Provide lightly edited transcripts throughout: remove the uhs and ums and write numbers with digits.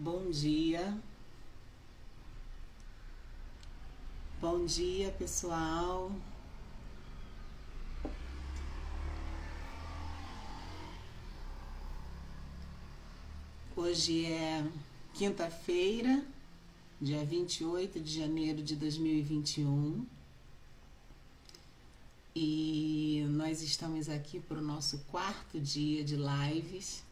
Bom dia, bom dia pessoal. Hoje é quinta-feira, dia 28 de janeiro de 2021 e nós estamos aqui para o nosso quarto dia de lives,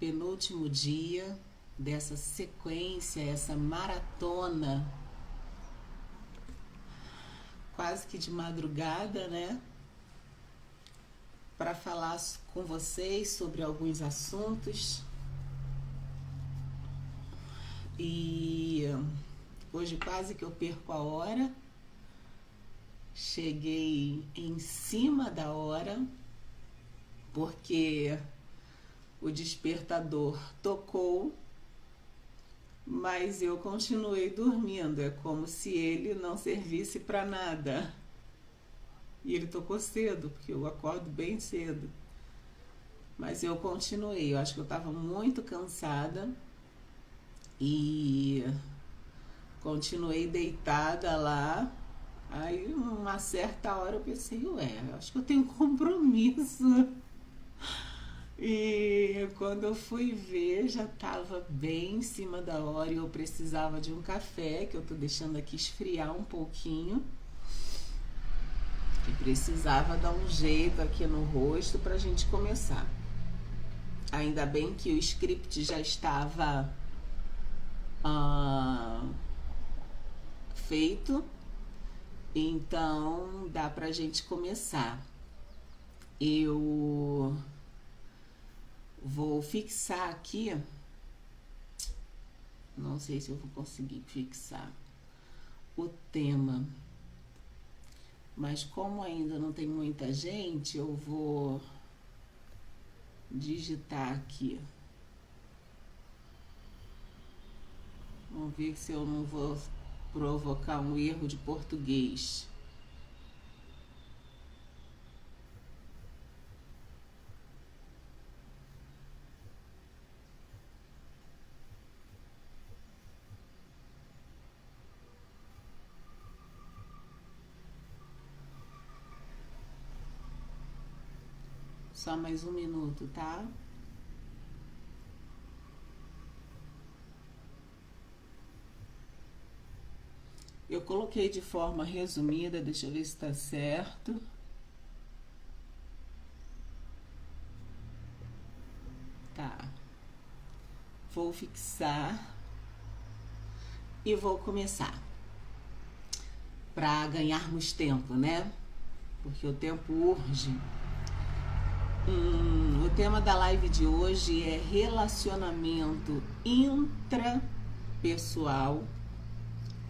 penúltimo dia dessa sequência, essa maratona, quase que de madrugada, né? Para falar com vocês sobre alguns assuntos. E hoje quase que eu perco a hora. Cheguei em cima da hora, porque o despertador tocou, mas eu continuei dormindo. É como se ele não servisse para nada. E ele tocou cedo, porque eu acordo bem cedo. Mas eu continuei. Eu acho que eu estava muito cansada e continuei deitada lá. Aí, uma certa hora, eu pensei, ué, eu acho que eu tenho compromisso. E quando eu fui ver, já estava bem em cima da hora e eu precisava de um café, que eu tô deixando aqui esfriar um pouquinho. E precisava dar um jeito aqui no rosto pra gente começar. Ainda bem que o script já estava ah, feito, então dá pra gente começar. Eu vou fixar aqui, não sei se eu vou conseguir fixar o tema, mas como ainda não tem muita gente, eu vou digitar aqui. Vamos ver se eu não vou provocar um erro de português. Só mais um minuto, tá? Eu coloquei de forma resumida, deixa eu ver se tá certo. Tá. Vou fixar e vou começar. Para ganharmos tempo, né? Porque o tempo urge. O tema da live de hoje é relacionamento intrapessoal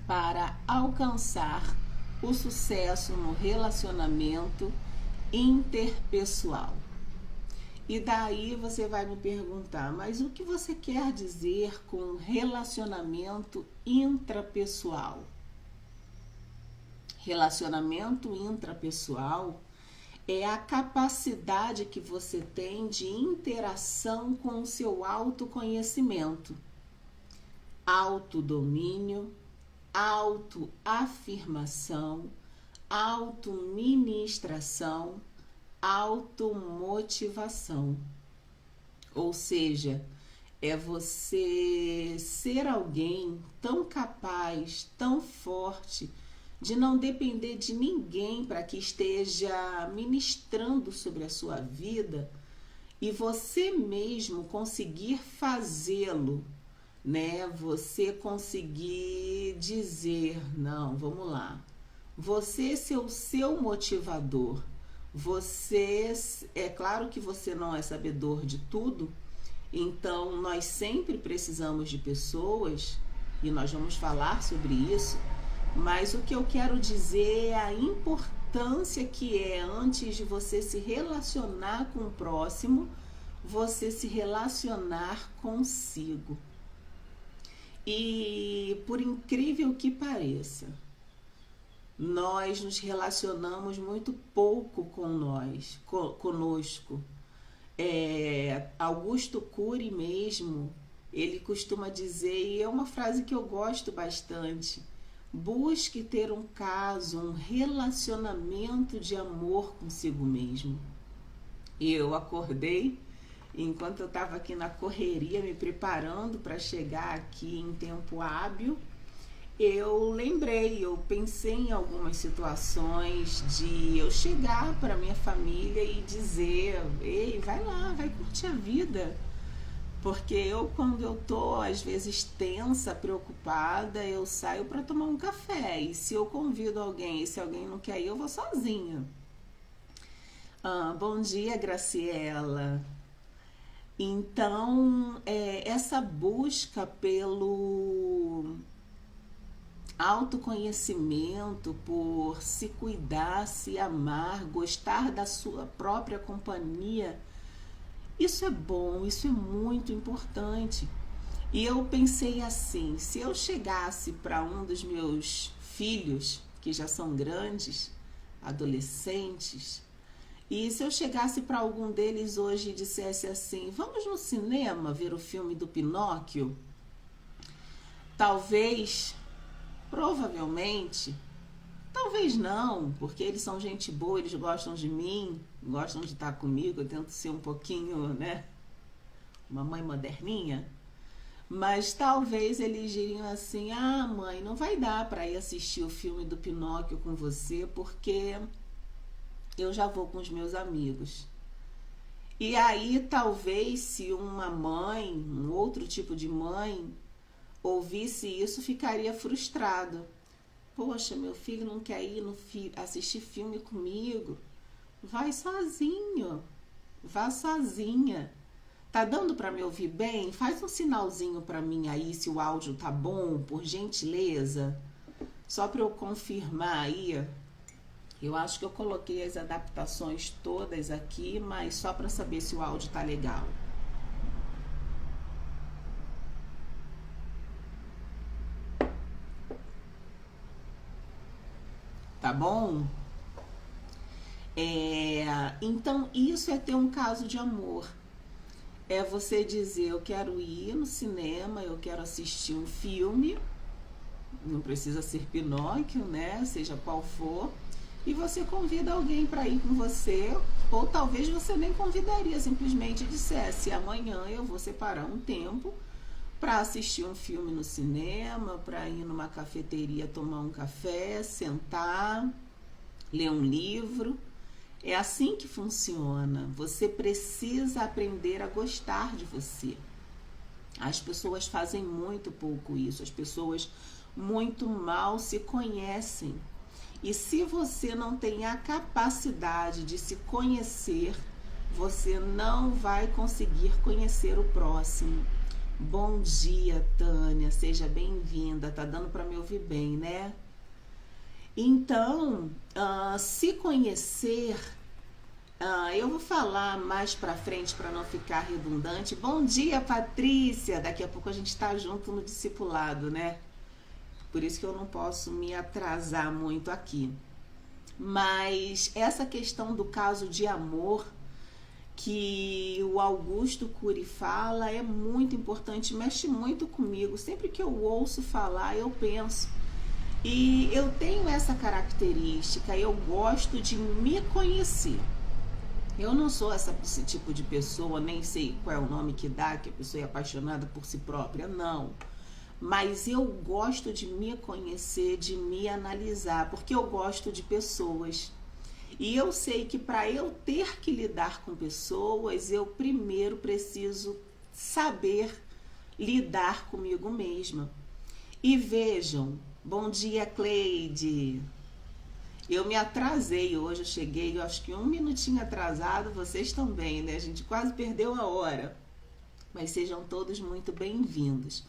para alcançar o sucesso no relacionamento interpessoal. E daí você vai me perguntar, mas o que você quer dizer com relacionamento intrapessoal? Relacionamento intrapessoal é a capacidade que você tem de interação com o seu autoconhecimento, autodomínio, autoafirmação, autoministração, automotivação. Ou seja, é você ser alguém tão capaz, tão forte, de não depender de ninguém para que esteja ministrando sobre a sua vida e você mesmo conseguir fazê-lo, né? Você conseguir dizer, não, vamos lá. Você ser o seu motivador. Você, é claro que você não é sabedor de tudo, então nós sempre precisamos de pessoas e nós vamos falar sobre isso. Mas o que eu quero dizer é a importância que é, antes de você se relacionar com o próximo, você se relacionar consigo. E por incrível que pareça, nós nos relacionamos muito pouco conosco. Augusto Cury mesmo, ele costuma dizer, e é uma frase que eu gosto bastante: busque ter um caso, um relacionamento de amor consigo mesmo. E eu acordei, enquanto eu estava aqui na correria, me preparando para chegar aqui em tempo hábil, eu lembrei, eu pensei em algumas situações de eu chegar para minha família e dizer: ei, vai lá, vai curtir a vida. Porque eu, quando eu tô às vezes tensa, preocupada, eu saio para tomar um café. E se eu convido alguém e se alguém não quer ir, eu vou sozinha. Bom dia, Graciela. Então, essa busca pelo autoconhecimento, por se cuidar, se amar, gostar da sua própria companhia, isso é bom, isso é muito importante. E eu pensei assim: se eu chegasse para um dos meus filhos, que já são grandes, adolescentes, e se eu chegasse para algum deles hoje e dissesse assim: vamos no cinema ver o filme do Pinóquio? Talvez, provavelmente, talvez não, porque eles são gente boa, eles gostam de mim, gostam de estar comigo, eu tento ser um pouquinho, né, uma mãe moderninha. Mas talvez eles diriam assim: ah, mãe, não vai dar para ir assistir o filme do Pinóquio com você, porque eu já vou com os meus amigos. E aí talvez, se uma mãe, um outro tipo de mãe, ouvisse isso, ficaria frustrado. Poxa, meu filho não quer ir assistir filme comigo. Vai sozinho, vá sozinha. Tá dando para me ouvir bem? Faz um sinalzinho para mim aí se o áudio tá bom, por gentileza. Só para eu confirmar aí. Eu acho que eu coloquei as adaptações todas aqui, mas só para saber se o áudio tá legal. Tá bom? Então, isso é ter um caso de amor. É você dizer: eu quero ir no cinema, eu quero assistir um filme, não precisa ser Pinóquio, né? Seja qual for. E você convida alguém para ir com você, ou talvez você nem convidaria, simplesmente dissesse: amanhã eu vou separar um tempo para assistir um filme no cinema, para ir numa cafeteria tomar um café, sentar, ler um livro. É assim que funciona. Você precisa aprender a gostar de você. As pessoas fazem muito pouco isso, as pessoas muito mal se conhecem. E se você não tem a capacidade de se conhecer, você não vai conseguir conhecer o próximo. Bom dia, Tânia, seja bem-vinda. Tá dando para me ouvir bem, né? Então, se conhecer, eu vou falar mais pra frente para não ficar redundante. Bom dia, Patrícia. Daqui a pouco a gente tá junto no discipulado, né? Por isso que eu não posso me atrasar muito aqui. Mas essa questão do caso de amor que o Augusto Cury fala é muito importante, mexe muito comigo. Sempre que eu ouço falar, eu penso. E eu tenho essa característica, eu gosto de me conhecer. Eu não sou esse tipo de pessoa, nem sei qual é o nome que dá, que a pessoa é apaixonada por si própria, não. Mas eu gosto de me conhecer, de me analisar, porque eu gosto de pessoas. E eu sei que para eu ter que lidar com pessoas, eu primeiro preciso saber lidar comigo mesma. E vejam, bom dia, Cleide. Eu me atrasei hoje, eu cheguei, eu acho que 1 minutinho atrasado, vocês também, né? A gente quase perdeu a hora. Mas sejam todos muito bem-vindos.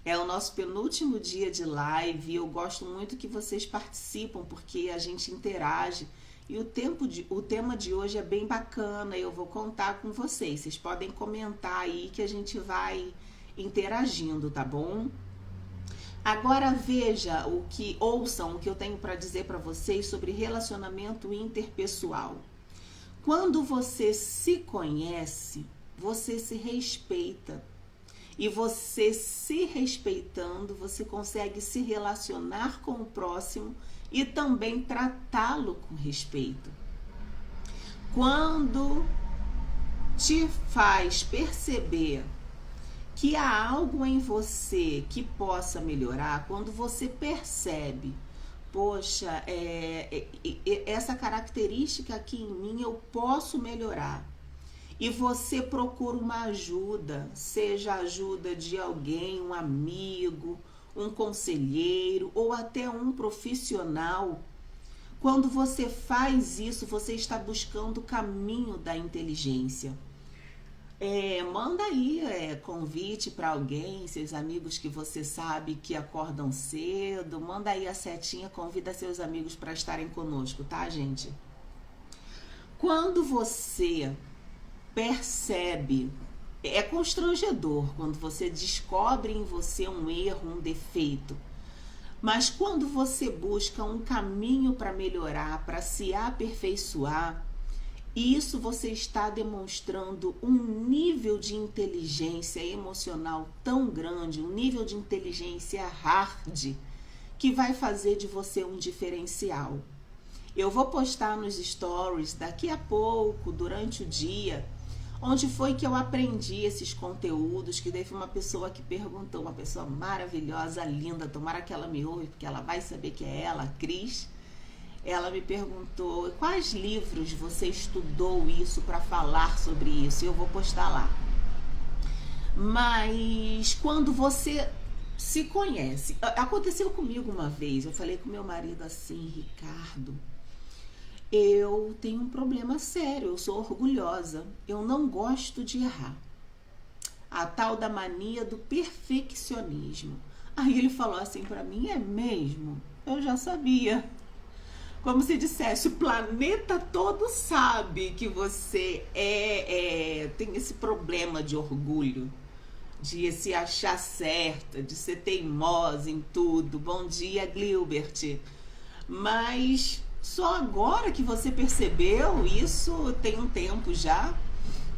É o nosso penúltimo dia de live e eu gosto muito que vocês participam, porque a gente interage. E o tema de hoje é bem bacana, eu vou contar com vocês. Vocês podem comentar aí que a gente vai interagindo, tá bom? Agora ouçam o que eu tenho para dizer para vocês sobre relacionamento interpessoal. Quando você se conhece, você se respeita. E você se respeitando, você consegue se relacionar com o próximo e também tratá-lo com respeito. Quando te faz perceber que há algo em você que possa melhorar, quando você percebe, poxa, essa característica aqui em mim eu posso melhorar, e você procura uma ajuda, seja a ajuda de alguém, um amigo, um conselheiro ou até um profissional. Quando você faz isso, você está buscando o caminho da inteligência. Manda aí convite para alguém, seus amigos que você sabe que acordam cedo, manda aí a setinha, convida seus amigos para estarem conosco, tá, gente? Quando você percebe, é constrangedor quando você descobre em você um erro, um defeito, mas quando você busca um caminho para melhorar, para se aperfeiçoar, isso você está demonstrando um nível de inteligência emocional tão grande, um nível de inteligência hard, que vai fazer de você um diferencial. Eu vou postar nos stories daqui a pouco, durante o dia, onde foi que eu aprendi esses conteúdos, que daí foi uma pessoa que perguntou, uma pessoa maravilhosa, linda, tomara que ela me ouve, porque ela vai saber que é ela, a Cris. Ela me perguntou, quais livros você estudou isso para falar sobre isso? Eu vou postar lá. Mas quando você se conhece, aconteceu comigo uma vez, eu falei com meu marido assim, Ricardo, eu tenho um problema sério, eu sou orgulhosa, eu não gosto de errar. A tal da mania do perfeccionismo. Aí ele falou assim para mim, é mesmo? Eu já sabia. Como se dissesse, o planeta todo sabe que você tem esse problema de orgulho, de se achar certa, de ser teimosa em tudo. Bom dia, Gilbert. Mas só agora que você percebeu, isso tem um tempo já,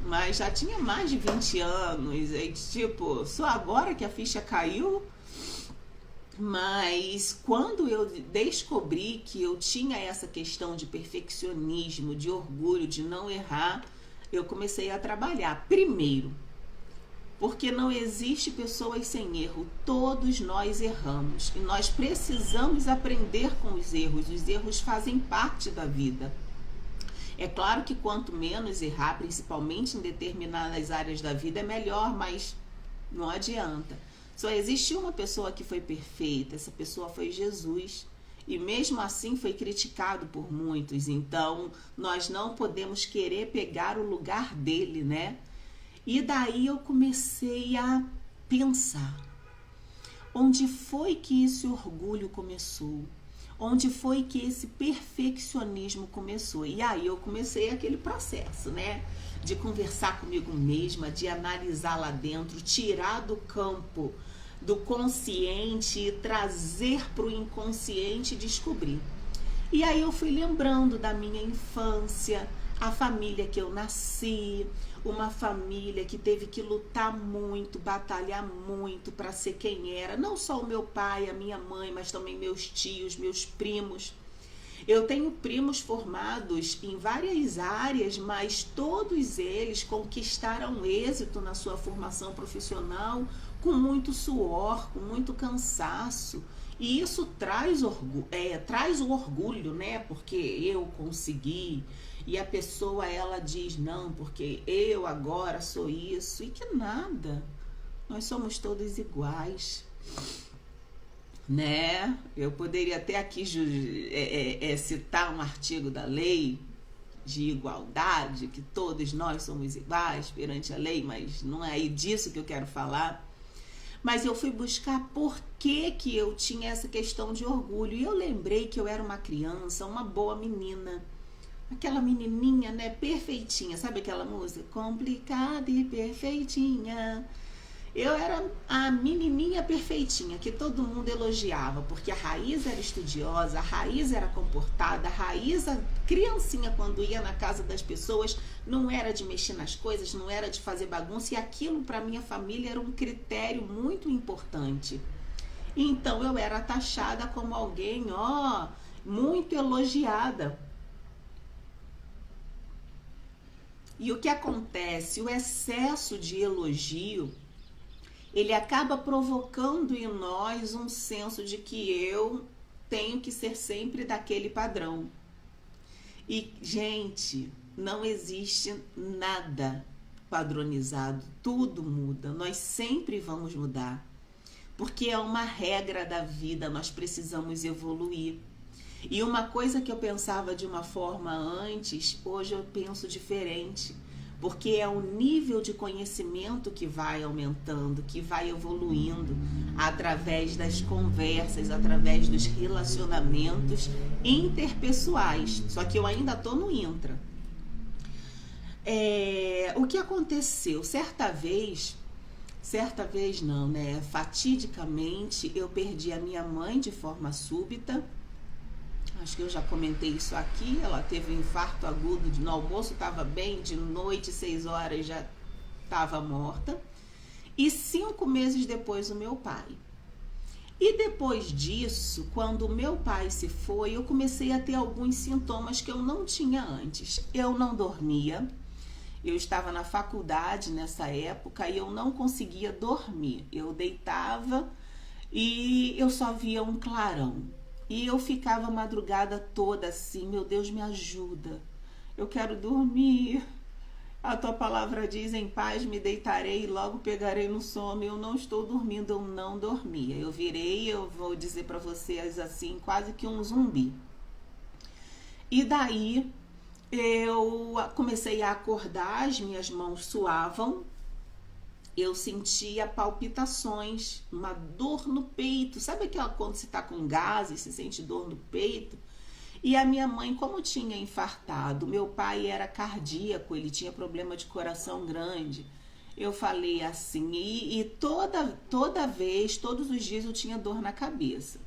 mas já tinha mais de 20 anos. Tipo, só agora que a ficha caiu. Mas quando eu descobri que eu tinha essa questão de perfeccionismo, de orgulho, de não errar, eu comecei a trabalhar. Primeiro, porque não existe pessoas sem erro, todos nós erramos e nós precisamos aprender com os erros fazem parte da vida. É claro que quanto menos errar, principalmente em determinadas áreas da vida, é melhor, mas não adianta. Só existe uma pessoa que foi perfeita, essa pessoa foi Jesus. E mesmo assim foi criticado por muitos. Então, nós não podemos querer pegar o lugar dele, né? E daí eu comecei a pensar. Onde foi que esse orgulho começou? Onde foi que esse perfeccionismo começou? E aí eu comecei aquele processo, né? De conversar comigo mesma, de analisar lá dentro, tirar do campo do consciente e trazer para o inconsciente e descobrir. E aí eu fui lembrando da minha infância, a família que eu nasci, uma família que teve que lutar muito, batalhar muito para ser quem era. Não só o meu pai, a minha mãe, mas também meus tios, meus primos. Eu tenho primos formados em várias áreas, mas todos eles conquistaram êxito na sua formação profissional com muito suor, com muito cansaço. E isso traz o orgulho, né? Porque eu consegui. E a pessoa, ela diz, não, porque eu agora sou isso. E que nada. Nós somos todos iguais. Né? Eu poderia até aqui citar um artigo da lei de igualdade, que todos nós somos iguais perante a lei, mas não é aí disso que eu quero falar. Mas eu fui buscar por que eu tinha essa questão de orgulho. E eu lembrei que eu era uma criança, uma boa menina. Aquela menininha, né, perfeitinha. Sabe aquela música? Complicada e perfeitinha. Eu era a menininha perfeitinha que todo mundo elogiava, porque a Raíza era estudiosa, a Raíza era comportada, a Raíza, criancinha, quando ia na casa das pessoas, não era de mexer nas coisas, não era de fazer bagunça, e aquilo para minha família era um critério muito importante. Então eu era taxada como alguém, muito elogiada. E o que acontece? O excesso de elogio, ele acaba provocando em nós um senso de que eu tenho que ser sempre daquele padrão. E, gente, não existe nada padronizado, tudo muda, nós sempre vamos mudar, porque é uma regra da vida, nós precisamos evoluir. E uma coisa que eu pensava de uma forma antes, hoje eu penso diferente, porque é o nível de conhecimento que vai aumentando, que vai evoluindo através das conversas, através dos relacionamentos interpessoais. Só que eu ainda estou no intra. O que aconteceu? Certa vez não, né? Fatidicamente, eu perdi a minha mãe de forma súbita. Acho que eu já comentei isso aqui. Ela teve um infarto agudo no almoço, estava bem, de noite, 6 horas, já estava morta. E 5 meses depois, o meu pai. E depois disso, quando o meu pai se foi, eu comecei a ter alguns sintomas que eu não tinha antes. Eu não dormia. Eu estava na faculdade nessa época e eu não conseguia dormir. Eu deitava e eu só via um clarão. E eu ficava a madrugada toda assim, meu Deus, me ajuda. Eu quero dormir. A tua palavra diz, em paz me deitarei e logo pegarei no sono. Eu não estou dormindo, eu não dormia. Eu virei, eu vou dizer para vocês assim, quase que um zumbi. E daí eu comecei a acordar, as minhas mãos suavam, eu sentia palpitações, uma dor no peito. Sabe aquela quando você tá com gás e se sente dor no peito? E a minha mãe, como tinha infartado, meu pai era cardíaco, ele tinha problema de coração grande. Eu falei assim, e toda vez, todos os dias eu tinha dor na cabeça.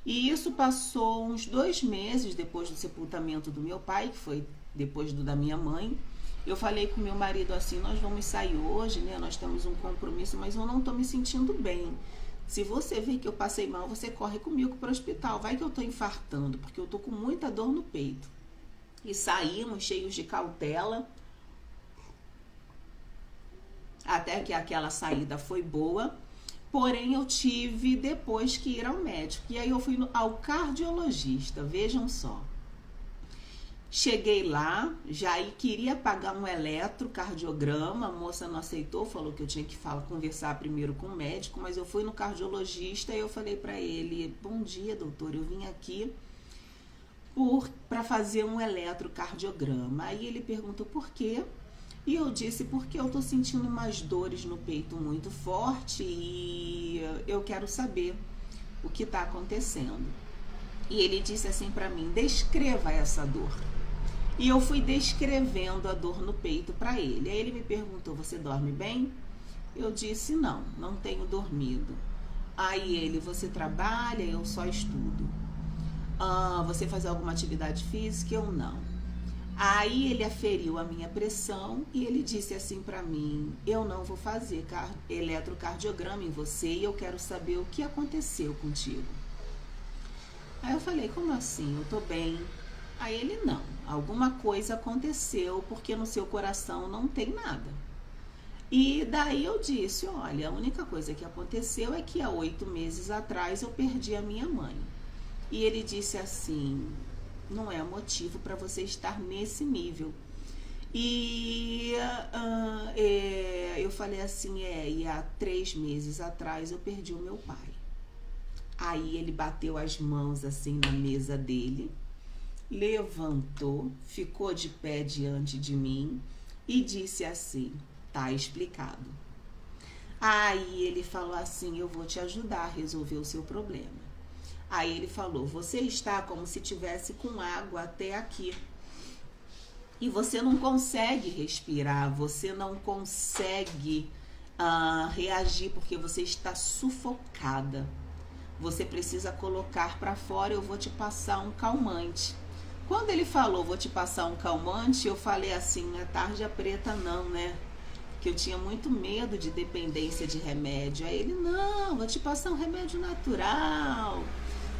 E isso passou uns 2 meses depois do sepultamento do meu pai, que foi depois do da minha mãe. Eu falei com meu marido assim, nós vamos sair hoje, né? Nós temos um compromisso, mas eu não tô me sentindo bem. Se você ver que eu passei mal, você corre comigo para o hospital. Vai que eu tô infartando, porque eu tô com muita dor no peito. E saímos cheios de cautela. Até que aquela saída foi boa. Porém, eu tive depois que ir ao médico. E aí eu fui ao cardiologista, vejam só. Cheguei lá, já queria pagar um eletrocardiograma, a moça não aceitou, falou que eu tinha que conversar primeiro com o médico, mas eu fui no cardiologista e eu falei para ele, bom dia doutor, eu vim aqui para fazer um eletrocardiograma. Aí ele perguntou por quê, e eu disse porque eu tô sentindo umas dores no peito muito forte e eu quero saber o que tá acontecendo. E ele disse assim para mim, descreva essa dor. E eu fui descrevendo a dor no peito para ele. Aí ele me perguntou, você dorme bem? Eu disse, não tenho dormido. Aí ele, você trabalha? Eu só estudo. Você faz alguma atividade física? Eu não. Aí ele aferiu a minha pressão e ele disse assim para mim, eu não vou fazer eletrocardiograma em você e eu quero saber o que aconteceu contigo. Aí eu falei, como assim? Eu tô bem. Aí ele, não, alguma coisa aconteceu porque no seu coração não tem nada. E daí eu disse, olha, a única coisa que aconteceu é que há 8 meses atrás eu perdi a minha mãe. E ele disse assim, não é motivo para você estar nesse nível. E eu falei assim, e há 3 meses atrás eu perdi o meu pai. Aí ele bateu as mãos assim na mesa dele, levantou, ficou de pé diante de mim e disse assim, tá explicado. Aí ele falou assim, eu vou te ajudar a resolver o seu problema. Aí ele falou, você está como se tivesse com água até aqui. E você não consegue respirar, você não consegue reagir porque você está sufocada. Você precisa colocar para fora, eu vou te passar um calmante. Quando ele falou, vou te passar um calmante, eu falei assim, a tarja preta não, né? Que eu tinha muito medo de dependência de remédio. Aí ele, não, vou te passar um remédio natural.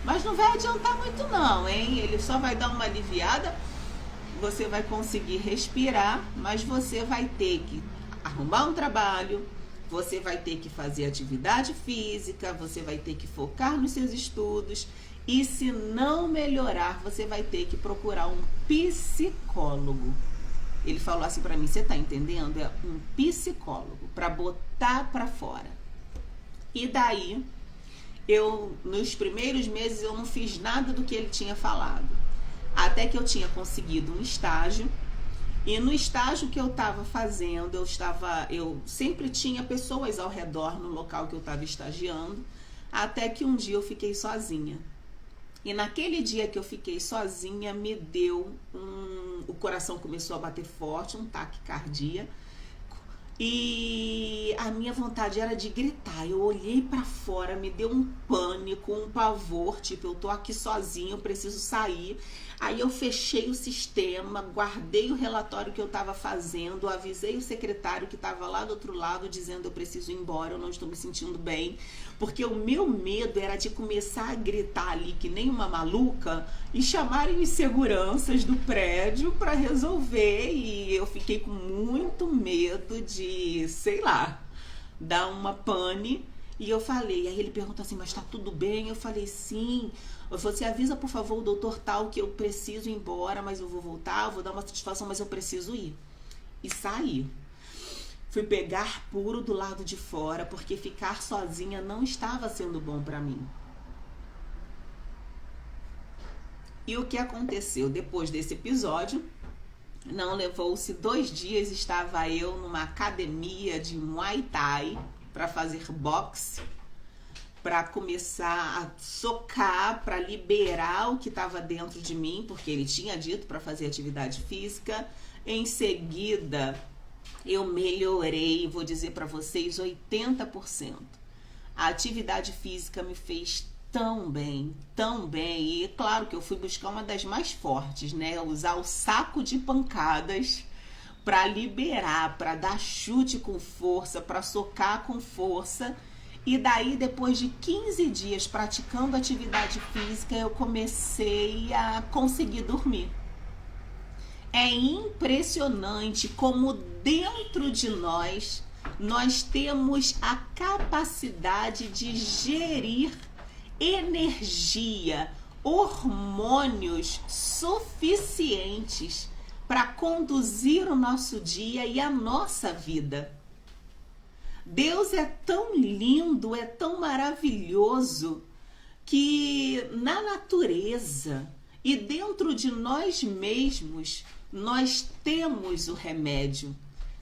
Mas não vai adiantar muito não, hein? Ele só vai dar uma aliviada, você vai conseguir respirar, mas você vai ter que arrumar um trabalho, você vai ter que fazer atividade física, você vai ter que focar nos seus estudos e se não melhorar, você vai ter que procurar um psicólogo. Ele falou assim pra mim, você tá entendendo? É um psicólogo, pra botar pra fora. E daí, nos primeiros meses, eu não fiz nada do que ele tinha falado. Até que eu tinha conseguido um estágio. E no estágio que eu estava fazendo, eu sempre tinha pessoas ao redor no local que eu estava estagiando, até que um dia eu fiquei sozinha. E naquele dia que eu fiquei sozinha, me deu o coração começou a bater forte, um taquicardia. E a minha vontade era de gritar. Eu olhei pra fora, me deu um pânico, um pavor, tipo, eu tô aqui sozinho, eu preciso sair. Aí eu fechei o sistema, guardei o relatório que eu tava fazendo, avisei o secretário que tava lá do outro lado, dizendo eu preciso ir embora, eu não estou me sentindo bem. Porque o meu medo era de começar a gritar ali que nem uma maluca e chamarem os seguranças do prédio para resolver. E eu fiquei com muito medo de, sei lá, dar uma pane. E eu falei, aí ele perguntou assim, mas tá tudo bem? Eu falei, sim. Você avisa, por favor, o doutor tal que eu preciso ir embora, mas eu vou voltar, eu vou dar uma satisfação, mas eu preciso ir. E saí. Fui pegar puro do lado de fora, porque ficar sozinha não estava sendo bom para mim. E o que aconteceu depois desse episódio? Não levou-se 2 dias, estava eu numa academia de Muay Thai para fazer boxe, para começar a socar, para liberar o que estava dentro de mim, porque ele tinha dito para fazer atividade física. Em seguida, eu melhorei, vou dizer para vocês, 80%. A atividade física me fez tão bem, e claro que eu fui buscar uma das mais fortes, né? Usar o saco de pancadas para liberar, para dar chute com força, para socar com força. E daí, depois de 15 dias praticando atividade física, eu comecei a conseguir dormir. É impressionante como dentro de nós temos a capacidade de gerir energia, hormônios suficientes para conduzir o nosso dia e a nossa vida. Deus é tão lindo, é tão maravilhoso que na natureza e dentro de nós mesmos nós temos o remédio,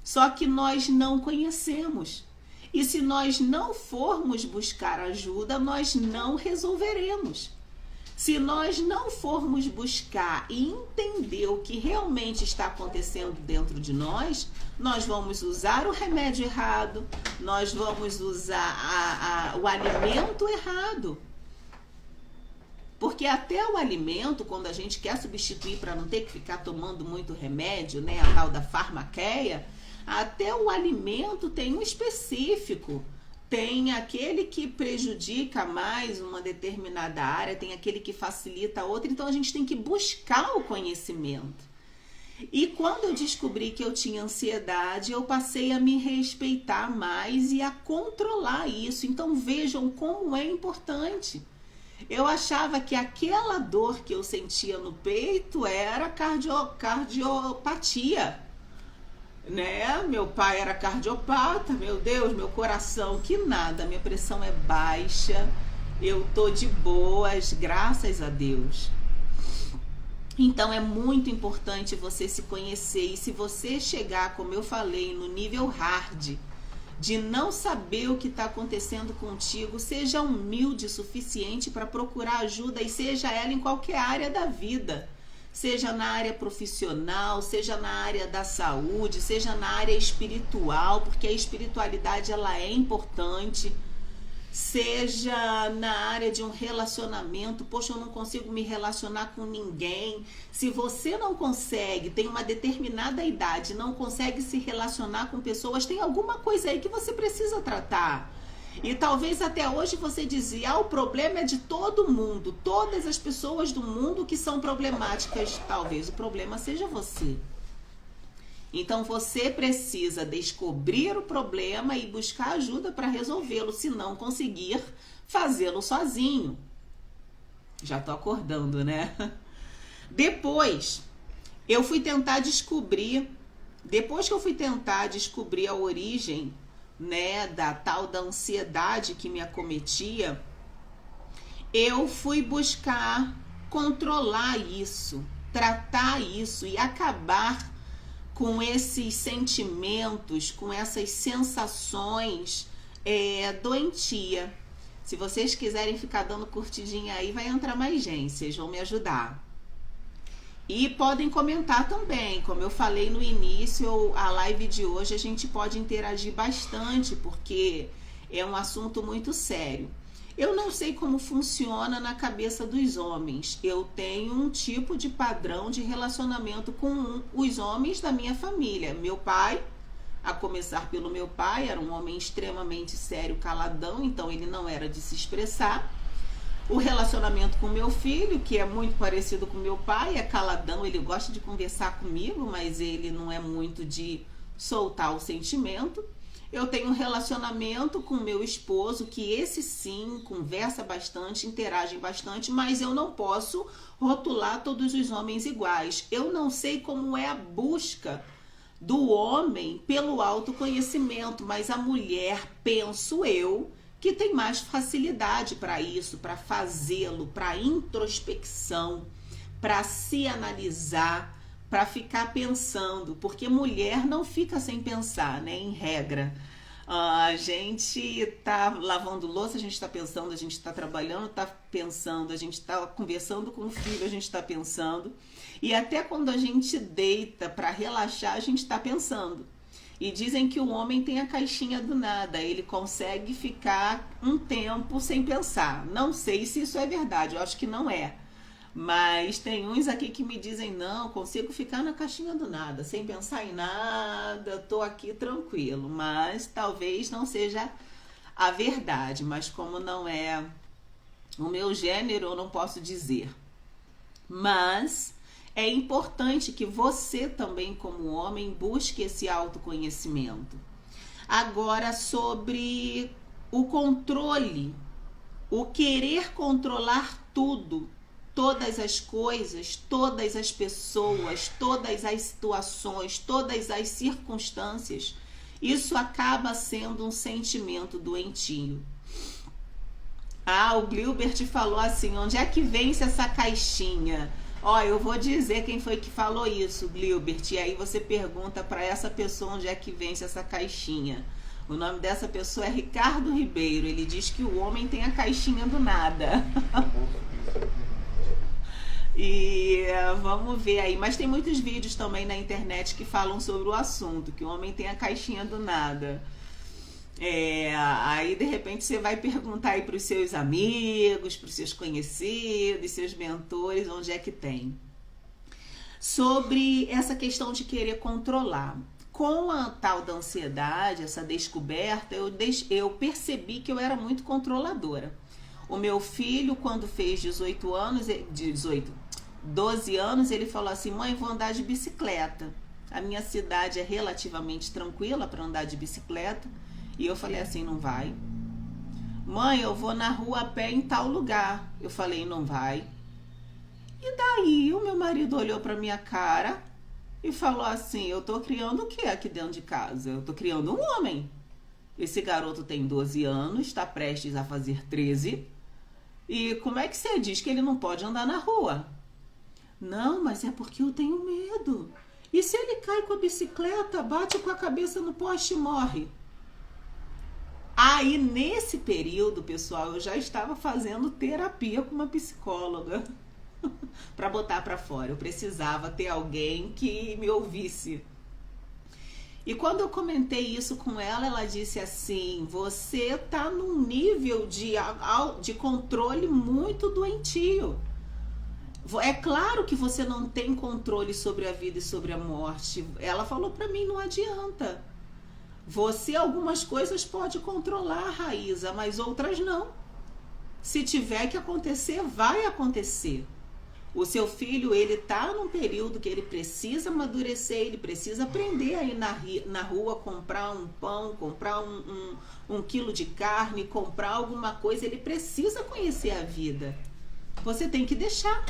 só que nós não conhecemos. E se nós não formos buscar ajuda, nós não resolveremos. Se nós não formos buscar e entender o que realmente está acontecendo dentro de nós vamos usar o remédio errado, nós vamos usar o alimento errado. Porque até o alimento, quando a gente quer substituir para não ter que ficar tomando muito remédio, né, a tal da farmaqueia, até o alimento tem um específico. Tem aquele que prejudica mais uma determinada área, tem aquele que facilita a outra, então a gente tem que buscar o conhecimento. E quando eu descobri que eu tinha ansiedade, eu passei a me respeitar mais e a controlar isso. Então vejam como é importante. Eu achava que aquela dor que eu sentia no peito era cardiopatia, né? Meu pai era cardiopata, meu Deus, meu coração, que nada, minha pressão é baixa, eu tô de boas, graças a Deus. Então é muito importante você se conhecer, e se você chegar, como eu falei, no nível hard, de não saber o que está acontecendo contigo, seja humilde o suficiente para procurar ajuda, e seja ela em qualquer área da vida. seja na área profissional, seja na área da saúde, seja na área espiritual, porque a espiritualidade ela é importante, seja na área de um relacionamento. Poxa, eu não consigo me relacionar com ninguém. Se você não consegue, tem uma determinada idade, não consegue se relacionar com pessoas, tem alguma coisa aí que você precisa tratar. E talvez até hoje você dizia, o problema é de todo mundo, todas as pessoas do mundo que são problemáticas. Talvez o problema seja você. Então você precisa descobrir o problema e buscar ajuda para resolvê-lo, se não conseguir fazê-lo sozinho. Já tô acordando, né? Depois que eu fui tentar descobrir a origem, né, da tal da ansiedade que me acometia, eu fui buscar controlar isso, tratar isso e acabar com esses sentimentos, com essas sensações doentia. Se vocês quiserem ficar dando curtidinha aí, vai entrar mais gente, vocês vão me ajudar. E podem comentar também, como eu falei no início, a live de hoje a gente pode interagir bastante, porque é um assunto muito sério. Eu não sei como funciona na cabeça dos homens. Eu tenho um tipo de padrão de relacionamento com os homens da minha família. Meu pai, a começar pelo meu pai, era um homem extremamente sério, caladão, então ele não era de se expressar. O relacionamento com meu filho, que é muito parecido com meu pai, é caladão, ele gosta de conversar comigo, mas ele não é muito de soltar o sentimento. Eu tenho um relacionamento com meu esposo, que esse sim, conversa bastante, interage bastante, mas eu não posso rotular todos os homens iguais. Eu não sei como é a busca do homem pelo autoconhecimento, mas a mulher, penso eu, que tem mais facilidade para isso, para fazê-lo, para introspecção, para se analisar, para ficar pensando, porque mulher não fica sem pensar, né? Em regra. A gente tá lavando louça, a gente tá pensando, a gente tá trabalhando, tá pensando, a gente tá conversando com o filho, a gente tá pensando. E até quando a gente deita para relaxar, a gente tá pensando. E dizem que o homem tem a caixinha do nada, ele consegue ficar um tempo sem pensar. Não sei se isso é verdade, eu acho que não é. Mas tem uns aqui que me dizem, não, consigo ficar na caixinha do nada, sem pensar em nada, tô aqui tranquilo. Mas talvez não seja a verdade, mas como não é o meu gênero, eu não posso dizer. Mas é importante que você também, como homem, busque esse autoconhecimento. Agora, sobre o controle, o querer controlar tudo, todas as coisas, todas as pessoas, todas as situações, todas as circunstâncias, isso acaba sendo um sentimento doentio. O Gilbert falou assim, onde é que vence essa caixinha? Eu vou dizer quem foi que falou isso, Gilbert, e aí você pergunta para essa pessoa onde é que vence essa caixinha. O nome dessa pessoa é Ricardo Ribeiro, ele diz que o homem tem a caixinha do nada. E vamos ver aí, mas tem muitos vídeos também na internet que falam sobre o assunto, que o homem tem a caixinha do nada. Aí de repente você vai perguntar aí para os seus amigos, para os seus conhecidos, seus mentores, onde é que tem. Sobre essa questão de querer controlar. Com a tal da ansiedade, essa descoberta, eu percebi que eu era muito controladora. O meu filho, quando fez 12 anos, ele falou assim, mãe, vou andar de bicicleta. A minha cidade é relativamente tranquila para andar de bicicleta. E eu falei assim, não vai. Mãe, eu vou na rua a pé em tal lugar. Eu falei, não vai. E daí o meu marido olhou pra minha cara e falou assim, eu tô criando o que aqui dentro de casa? Eu tô criando um homem. Esse garoto tem 12 anos, está prestes a fazer 13. E como é que você diz que ele não pode andar na rua? Não, mas é porque eu tenho medo. E se ele cai com a bicicleta, bate com a cabeça no poste e morre? Aí, nesse período, pessoal, eu já estava fazendo terapia com uma psicóloga. para botar para fora. Eu precisava ter alguém que me ouvisse. E quando eu comentei isso com ela, ela disse assim: você tá num nível de controle muito doentio. É claro que você não tem controle sobre a vida e sobre a morte. Ela falou para mim: não adianta. Você algumas coisas pode controlar, Raíza, mas outras não. Se tiver que acontecer, vai acontecer. O seu filho, ele tá num período que ele precisa amadurecer, ele precisa aprender a ir na rua, comprar um pão, comprar um quilo de carne, comprar alguma coisa. Ele precisa conhecer a vida. Você tem que deixar.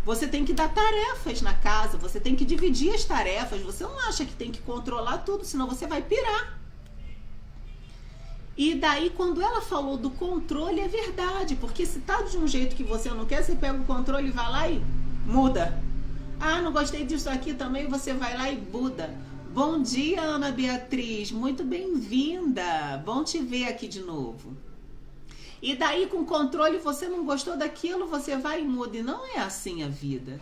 Você tem que dar tarefas na casa, você tem que dividir as tarefas. Você não acha que tem que controlar tudo, senão você vai pirar. E daí, quando ela falou do controle, é verdade. Porque se tá de um jeito que você não quer, você pega o controle e vai lá e muda. Ah, não gostei disso aqui também, você vai lá e muda. Bom dia, Ana Beatriz. Muito bem-vinda. Bom te ver aqui de novo. E daí, com controle, você não gostou daquilo, você vai e muda. E não é assim a vida.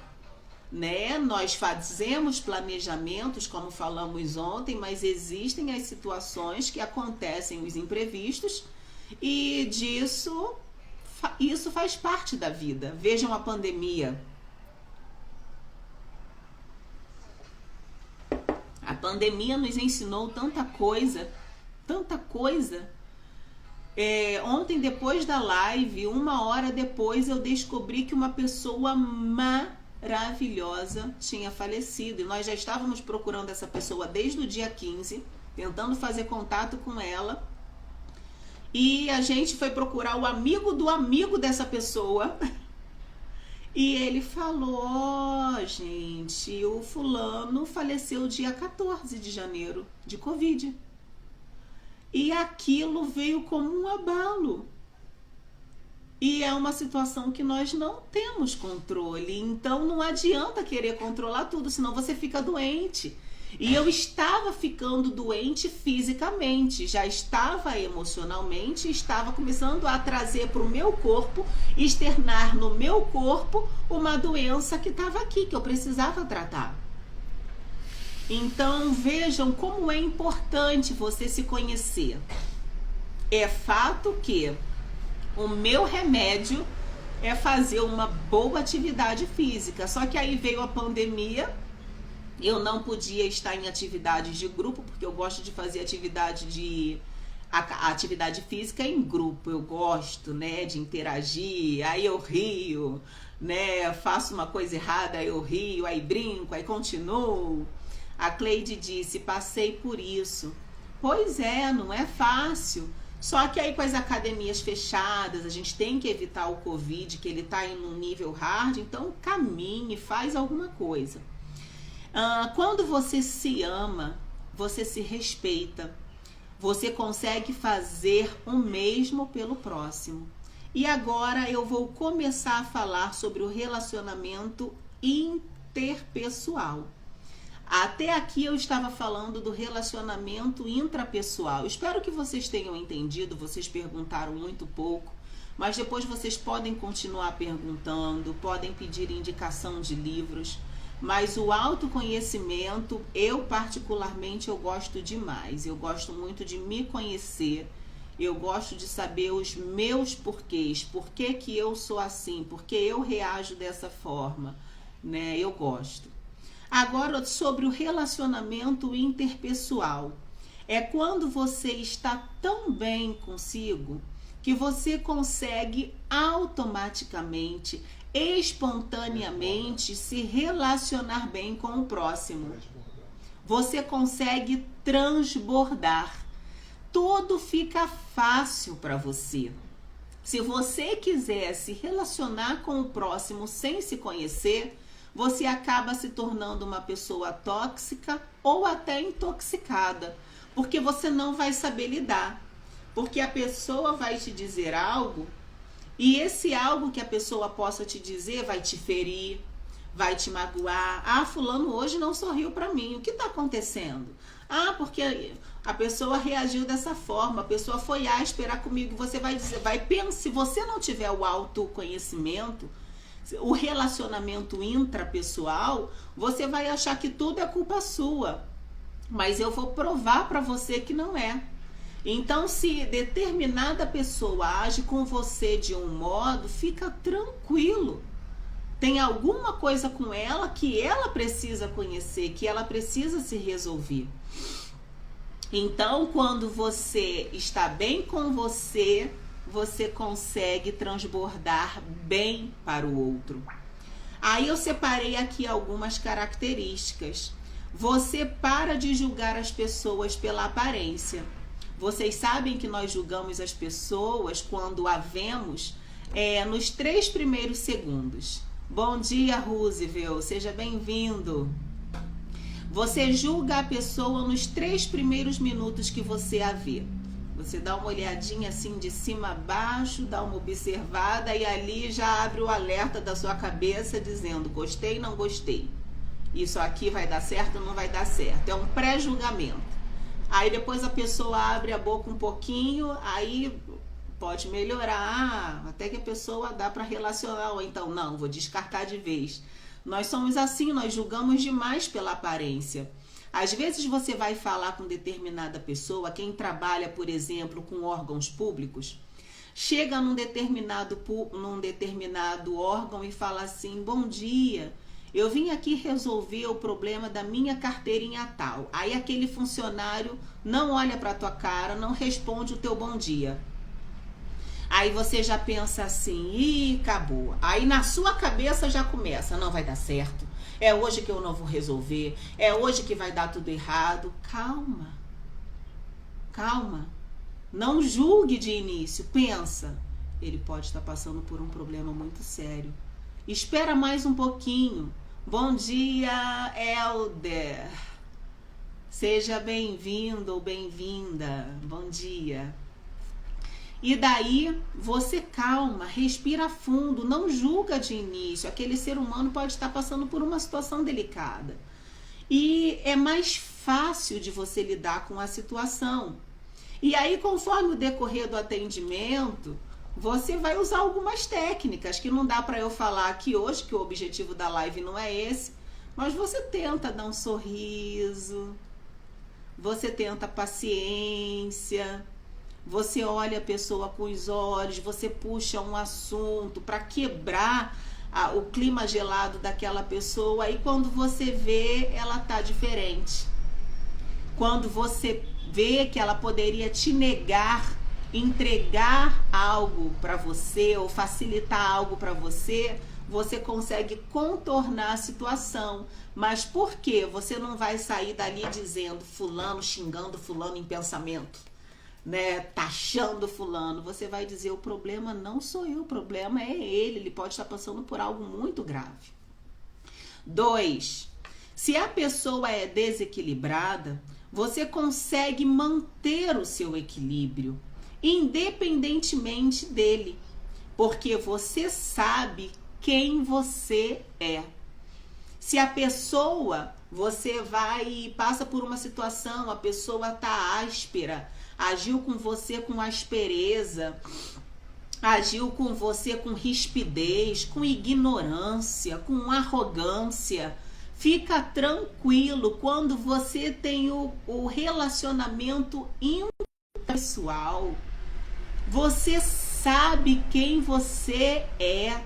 Né? Nós fazemos planejamentos, como falamos ontem, mas existem as situações que acontecem, os imprevistos, e isso faz parte da vida. Vejam a pandemia. A pandemia nos ensinou tanta coisa, tanta coisa. Ontem, depois da live, 1 hora depois, eu descobri que uma pessoa maravilhosa tinha falecido. E nós já estávamos procurando essa pessoa desde o dia 15, tentando fazer contato com ela. E a gente foi procurar o amigo do amigo dessa pessoa. E ele falou: gente, o fulano faleceu dia 14 de janeiro de Covid. E aquilo veio como um abalo. E é uma situação que nós não temos controle. Então não adianta querer controlar tudo, senão você fica doente. E eu estava ficando doente fisicamente, já estava emocionalmente, estava começando a trazer para o meu corpo, externar no meu corpo uma doença que estava aqui, que eu precisava tratar. Então vejam como é importante você se conhecer. É fato que o meu remédio é fazer uma boa atividade física. Só que aí veio a pandemia, eu não podia estar em atividades de grupo, porque eu gosto de fazer atividade física em grupo. Eu gosto, né, de interagir, aí eu rio, né, faço uma coisa errada, aí eu rio, aí brinco, aí continuo. A Cleide disse: passei por isso. Pois é, não é fácil. Só que aí com as academias fechadas, a gente tem que evitar o Covid, que ele está em um nível hard, então caminhe, faz alguma coisa. Quando você se ama, você se respeita, você consegue fazer o mesmo pelo próximo. E agora eu vou começar a falar sobre o relacionamento interpessoal. Até aqui eu estava falando do relacionamento intrapessoal. Espero que vocês tenham entendido, vocês perguntaram muito pouco, mas depois vocês podem continuar perguntando, podem pedir indicação de livros. Mas o autoconhecimento, eu particularmente, eu gosto demais. Eu gosto muito de me conhecer, eu gosto de saber os meus porquês, por que eu sou assim, por que eu reajo dessa forma, né? Eu gosto. Agora, sobre o relacionamento interpessoal. É quando você está tão bem consigo que você consegue automaticamente, espontaneamente se relacionar bem com o próximo. Você consegue transbordar. Tudo fica fácil para você. Se você quiser se relacionar com o próximo sem se conhecer, você acaba se tornando uma pessoa tóxica ou até intoxicada, porque você não vai saber lidar. Porque a pessoa vai te dizer algo, e esse algo que a pessoa possa te dizer vai te ferir, vai te magoar. Ah, fulano hoje não sorriu para mim, o que está acontecendo? Ah, porque a pessoa reagiu dessa forma, a pessoa foi áspera comigo. Você vai dizer, se você não tiver o autoconhecimento, o relacionamento intrapessoal, você vai achar que tudo é culpa sua. Mas eu vou provar para você que não é. Então, se determinada pessoa age com você de um modo, fica tranquilo. Tem alguma coisa com ela que ela precisa conhecer, que ela precisa se resolver. Então, quando você está bem com você, você consegue transbordar bem para o outro. Aí eu separei aqui algumas características. Você para de julgar as pessoas pela aparência. Vocês sabem que nós julgamos as pessoas quando a vemos nos 3 primeiros segundos. Bom dia, Roosevelt, seja bem-vindo. Você julga a pessoa nos 3 primeiros minutos que você a vê. Você dá uma olhadinha assim de cima a baixo, dá uma observada e ali já abre o alerta da sua cabeça dizendo gostei, não gostei. Isso aqui vai dar certo ou não vai dar certo. É um pré-julgamento. Aí depois a pessoa abre a boca um pouquinho, aí pode melhorar, até que a pessoa dá para relacionar, ou então não, vou descartar de vez. Nós somos assim, nós julgamos demais pela aparência. Às vezes você vai falar com determinada pessoa, quem trabalha, por exemplo, com órgãos públicos, chega num determinado órgão e fala assim, bom dia, eu vim aqui resolver o problema da minha carteirinha tal. Aí aquele funcionário não olha para tua cara, não responde o teu bom dia. Aí você já pensa assim, ih, acabou. Aí na sua cabeça já começa, não vai dar certo. É hoje que eu não vou resolver. É hoje que vai dar tudo errado. Calma. Calma. Não julgue de início. Pensa, ele pode estar passando por um problema muito sério. Espera mais um pouquinho. Bom dia, Helder. Seja bem-vindo ou bem-vinda. Bom dia. E daí você calma, respira fundo, não julga de início. Aquele ser humano pode estar passando por uma situação delicada. E é mais fácil de você lidar com a situação. E aí, conforme o decorrer do atendimento, você vai usar algumas técnicas que não dá para eu falar aqui hoje, que o objetivo da live não é esse, mas você tenta dar um sorriso, você tenta paciência, você olha a pessoa com os olhos, você puxa um assunto para quebrar o clima gelado daquela pessoa, e quando você vê, ela tá diferente. Quando você vê que ela poderia te negar, entregar algo para você ou facilitar algo para você, você consegue contornar a situação. Mas por quê? Você não vai sair dali dizendo fulano, xingando fulano em pensamento, né, taxando fulano. Você vai dizer, o problema não sou eu, o problema é ele pode estar passando por algo muito grave. 2. Se a pessoa é desequilibrada, você consegue manter o seu equilíbrio, independentemente dele, porque você sabe quem você é. Se a pessoa, você passa por uma situação, a pessoa tá áspera, agiu com você com aspereza, agiu com você com rispidez, com ignorância, com arrogância, fica tranquilo. Quando você tem o relacionamento interpessoal, você sabe quem você é.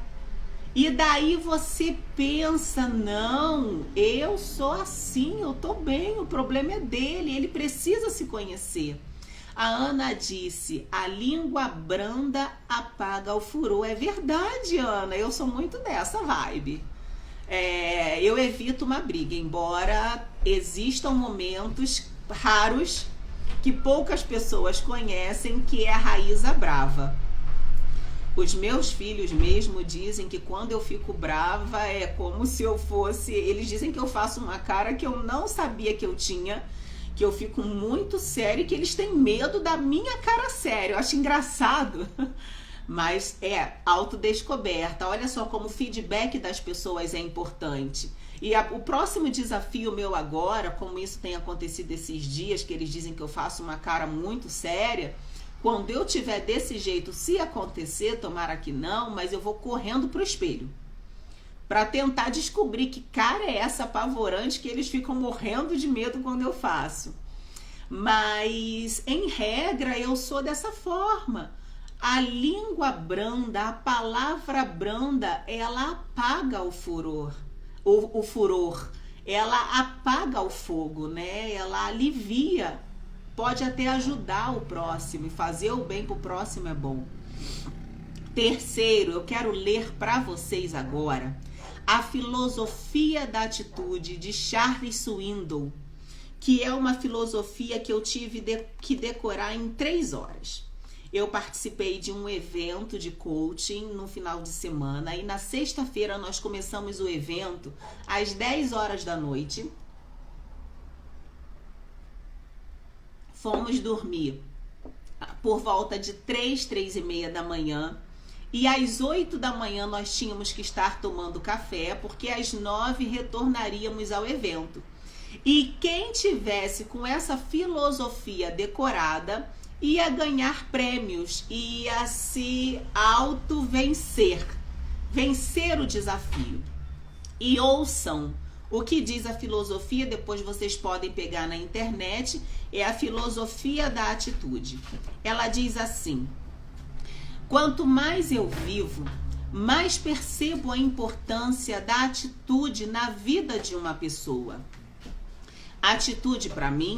E daí você pensa, não, eu sou assim, eu tô bem, o problema é dele, ele precisa se conhecer. A Ana disse, a língua branda apaga o furor. É verdade, Ana, eu sou muito dessa vibe. Eu evito uma briga, embora existam momentos raros que poucas pessoas conhecem, que é a Raíza brava. Os meus filhos mesmo dizem que quando eu fico brava é como se eu fosse... Eles dizem que eu faço uma cara que eu não sabia que eu tinha, que eu fico muito séria e que eles têm medo da minha cara séria. Eu acho engraçado, mas é autodescoberta. Olha só como o feedback das pessoas é importante. E o próximo desafio meu agora, como isso tem acontecido esses dias, que eles dizem que eu faço uma cara muito séria, quando eu tiver desse jeito, se acontecer, tomara que não, mas eu vou correndo pro espelho. para tentar descobrir que cara é essa apavorante que eles ficam morrendo de medo quando eu faço. Mas, em regra, eu sou dessa forma. A língua branda, a palavra branda, ela apaga o furor. O furor. Ela apaga o fogo, né? Ela alivia. Pode até ajudar o próximo. E fazer o bem pro próximo é bom. Terceiro, eu quero ler para vocês agora A Filosofia da Atitude, de Charles Swindoll, que é uma filosofia que eu tive que decorar em 3 horas. Eu participei de um evento de coaching no final de semana e na sexta-feira nós começamos o evento às 10 horas da noite. Fomos dormir por volta de 3h30 da manhã. E às 8 da manhã nós tínhamos que estar tomando café, porque às 9 retornaríamos ao evento. E quem tivesse com essa filosofia decorada ia ganhar prêmios, ia se auto-vencer, vencer o desafio. E ouçam o que diz a filosofia, depois vocês podem pegar na internet, é a filosofia da atitude. Ela diz assim: quanto mais eu vivo, mais percebo a importância da atitude na vida de uma pessoa. A atitude, para mim,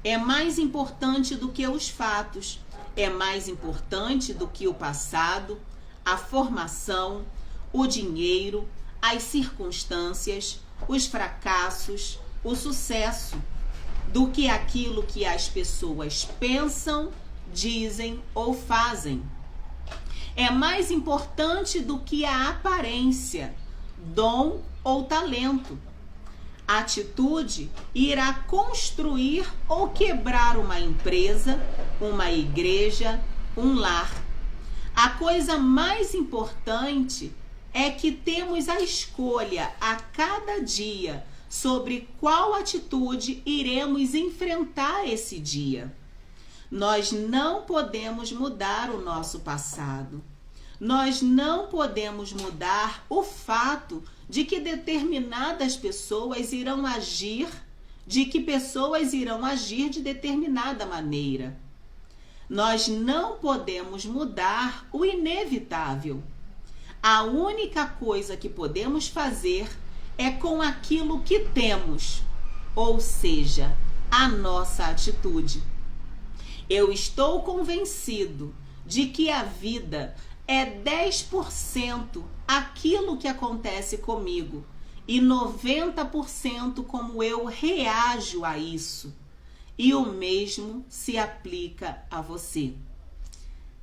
é mais importante do que os fatos, é mais importante do que o passado, a formação, o dinheiro, as circunstâncias, os fracassos, o sucesso, do que aquilo que as pessoas pensam, dizem ou fazem. É mais importante do que a aparência, dom ou talento. A atitude irá construir ou quebrar uma empresa, uma igreja, um lar. A coisa mais importante é que temos a escolha a cada dia sobre qual atitude iremos enfrentar esse dia. Nós não podemos mudar o nosso passado. Nós não podemos mudar o fato de que determinadas pessoas irão agir, de determinada maneira. Nós não podemos mudar o inevitável. A única coisa que podemos fazer é com aquilo que temos, ou seja, a nossa atitude. Eu estou convencido de que a vida é 10% aquilo que acontece comigo e 90% como eu reajo a isso. E o mesmo se aplica a você.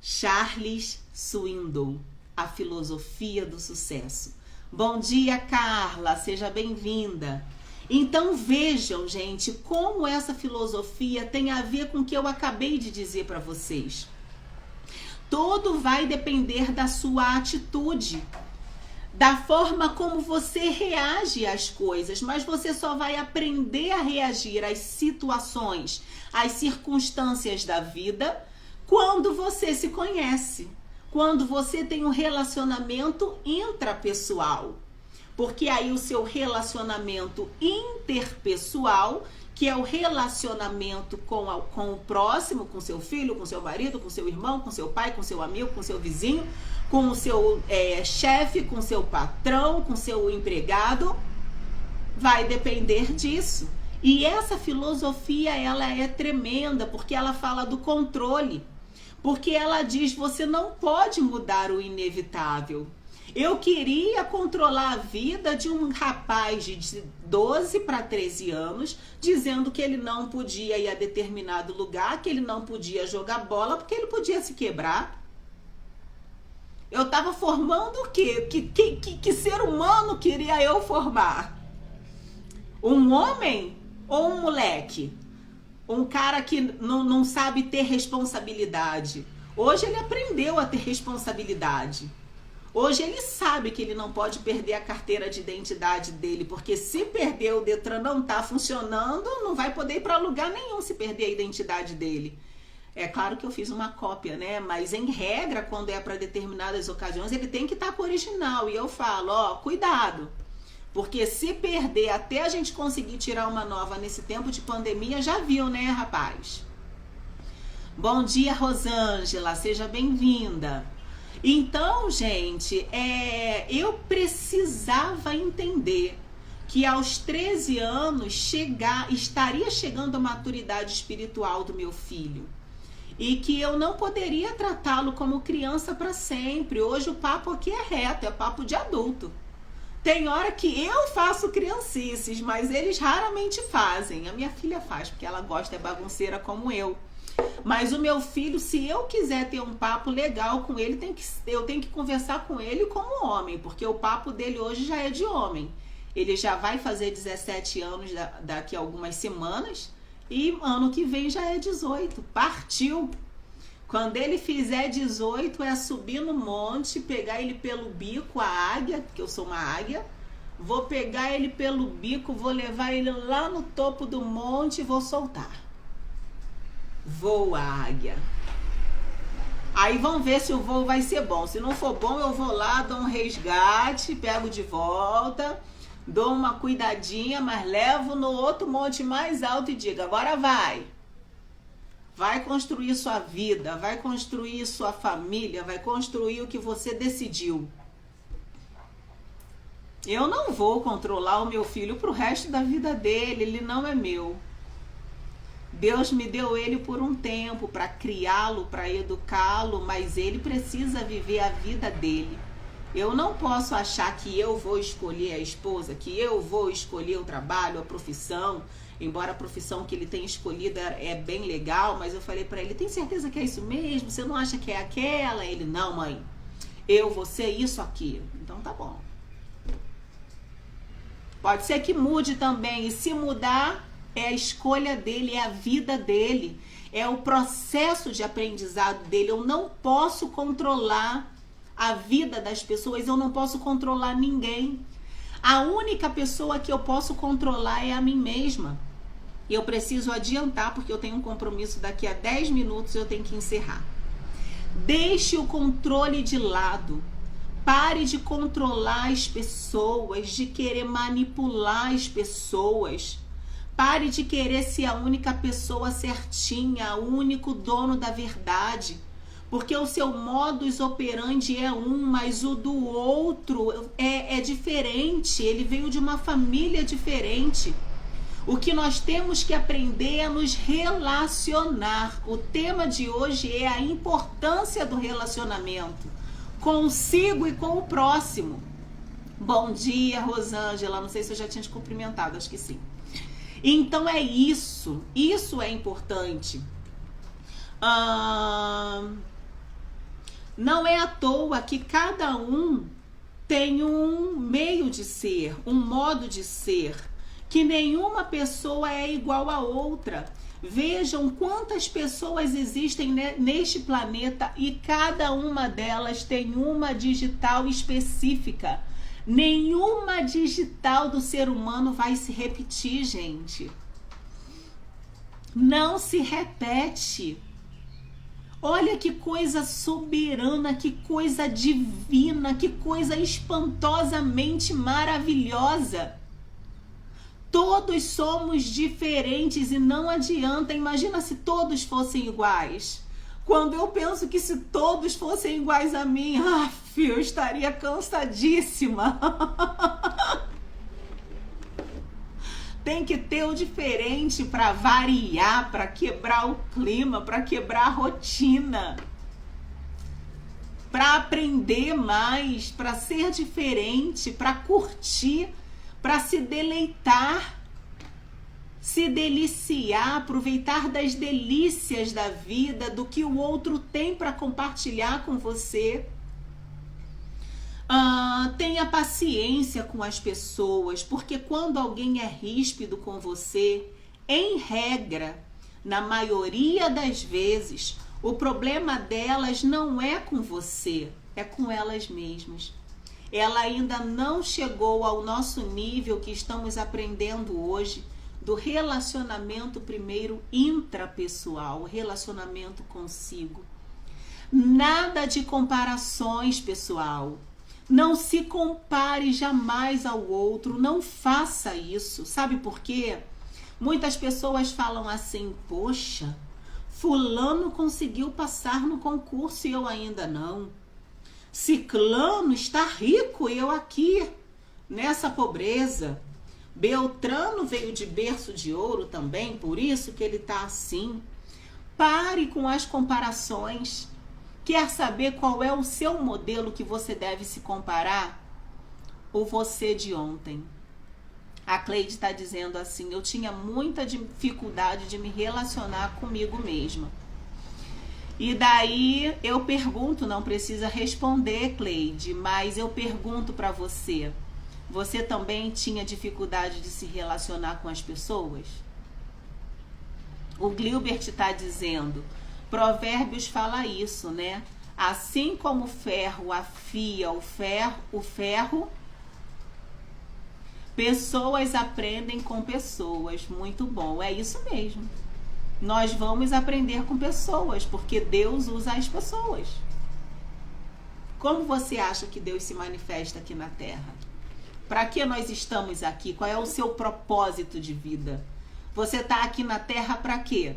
Charles Swindoll, A Filosofia do Sucesso. Bom dia, Carla, seja bem-vinda. Então vejam, gente, como essa filosofia tem a ver com o que eu acabei de dizer para vocês. Tudo vai depender da sua atitude, da forma como você reage às coisas, mas você só vai aprender a reagir às situações, às circunstâncias da vida, quando você se conhece, quando você tem um relacionamento intrapessoal. Porque aí o seu relacionamento interpessoal, que é o relacionamento com o próximo, com seu filho, com seu marido, com seu irmão, com seu pai, com seu amigo, com seu vizinho, com o seu chefe, com seu patrão, com seu empregado, vai depender disso. E essa filosofia, ela é tremenda, porque ela fala do controle. Porque ela diz, você não pode mudar o inevitável. Eu queria controlar a vida de um rapaz de 12 para 13 anos, dizendo que ele não podia ir a determinado lugar, que ele não podia jogar bola, porque ele podia se quebrar. Eu estava formando o quê? Que ser humano queria eu formar? Um homem ou um moleque? Um cara que não sabe ter responsabilidade. Hoje ele aprendeu a ter responsabilidade. Hoje ele sabe que ele não pode perder a carteira de identidade dele, porque se perder, o Detran não está funcionando, não vai poder ir para lugar nenhum se perder a identidade dele. É claro que eu fiz uma cópia, né? Mas em regra, quando é para determinadas ocasiões, ele tem que estar com o original. E eu falo, ó, cuidado. Porque se perder até a gente conseguir tirar uma nova nesse tempo de pandemia, já viu, né, rapaz? Bom dia, Rosângela, seja bem-vinda. Então, gente, eu precisava entender que aos 13 anos estaria chegando a maturidade espiritual do meu filho. E que eu não poderia tratá-lo como criança para sempre. Hoje o papo aqui é reto, é papo de adulto. Tem hora que eu faço criancices, mas eles raramente fazem. A minha filha faz, porque ela gosta, é bagunceira como eu. Mas o meu filho, se eu quiser ter um papo legal com ele, eu tenho que conversar com ele como homem, porque o papo dele hoje já é de homem. Ele já vai fazer 17 anos daqui a algumas semanas e ano que vem já é 18. Partiu! Quando ele fizer 18, é subir no monte, pegar ele pelo bico, a águia, porque eu sou uma águia. Vou pegar ele pelo bico, vou levar ele lá no topo do monte e vou soltar. Voa, águia. Aí vamos ver se o voo vai ser bom. Se não for bom, eu vou lá, dou um resgate, pego de volta, dou uma cuidadinha, mas levo no outro monte mais alto e digo, agora vai. Vai construir sua vida, vai construir sua família, vai construir o que você decidiu. Eu não vou controlar o meu filho pro resto da vida dele, ele não é meu. Deus me deu ele por um tempo para criá-lo, para educá-lo, mas ele precisa viver a vida dele. Eu não posso achar que eu vou escolher a esposa, que eu vou escolher o trabalho, a profissão, embora a profissão que ele tenha escolhido é bem legal, mas eu falei para ele, tem certeza que é isso mesmo? Você não acha que é aquela? Ele, não, mãe, eu vou ser isso aqui. Então tá bom. Pode ser que mude também, e se mudar, é a escolha dele, é a vida dele, é o processo de aprendizado dele. Eu não posso controlar a vida das pessoas, eu não posso controlar ninguém. A única pessoa que eu posso controlar é a mim mesma. E eu preciso adiantar, porque eu tenho um compromisso daqui a 10 minutos, eu tenho que encerrar. Deixe o controle de lado. Pare de controlar as pessoas, de querer manipular as pessoas. Pare de querer ser a única pessoa certinha, o único dono da verdade. Porque o seu modus operandi é um, mas o do outro é diferente. Ele veio de uma família diferente. O que nós temos que aprender é nos relacionar. O tema de hoje é a importância do relacionamento consigo e com o próximo. Bom dia, Rosângela. Não sei se eu já tinha te cumprimentado, acho que sim. Então é isso é importante. Não é à toa que cada um tem um meio de ser, um modo de ser, que nenhuma pessoa é igual a outra. Vejam quantas pessoas existem neste planeta e cada uma delas tem uma digital específica. Nenhuma digital do ser humano vai se repetir, gente. Não se repete. Olha que coisa soberana, que coisa divina, que coisa espantosamente maravilhosa. Todos somos diferentes e não adianta. Imagina se todos fossem iguais. Quando eu penso que se todos fossem iguais a mim, eu estaria cansadíssima. Tem que ter o diferente para variar, para quebrar o clima, para quebrar a rotina, para aprender mais, para ser diferente, para curtir, para se deleitar, se deliciar, aproveitar das delícias da vida, do que o outro tem para compartilhar com você. Tenha paciência com as pessoas, porque quando alguém é ríspido com você, em regra, na maioria das vezes, o problema delas não é com você, é com elas mesmas. Ela ainda não chegou ao nosso nível que estamos aprendendo hoje do relacionamento primeiro intrapessoal, o relacionamento consigo. Nada de comparações, pessoal. Não se compare jamais ao outro, não faça isso. Sabe por quê? Muitas pessoas falam assim: poxa, fulano conseguiu passar no concurso e eu ainda não. Ciclano está rico e eu aqui, nessa pobreza. Beltrano veio de berço de ouro também, por isso que ele está assim. Pare com as comparações. Quer saber qual é o seu modelo que você deve se comparar? O você de ontem. A Cleide está dizendo assim: eu tinha muita dificuldade de me relacionar comigo mesma. E daí eu pergunto, não precisa responder, Cleide, mas eu pergunto para você: você também tinha dificuldade de se relacionar com as pessoas? O Gilbert está dizendo, Provérbios fala isso, né? Assim como o ferro afia o ferro, pessoas aprendem com pessoas. Muito bom, é isso mesmo. Nós vamos aprender com pessoas, porque Deus usa as pessoas. Como você acha que Deus se manifesta aqui na Terra? Para que nós estamos aqui? Qual é o seu propósito de vida? Você está aqui na Terra para quê?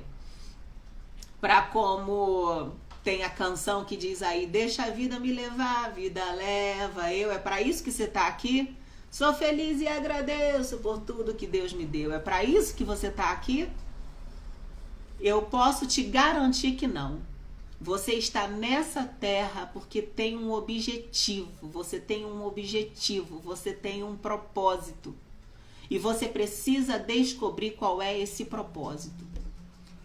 Para, como tem a canção que diz aí, deixa a vida me levar, a vida leva eu. É para isso que você está aqui? Sou feliz e agradeço por tudo que Deus me deu. É para isso que você está aqui? Eu posso te garantir que não. Você está nessa terra porque tem um objetivo. Você tem um objetivo, você tem um propósito. E você precisa descobrir qual é esse propósito.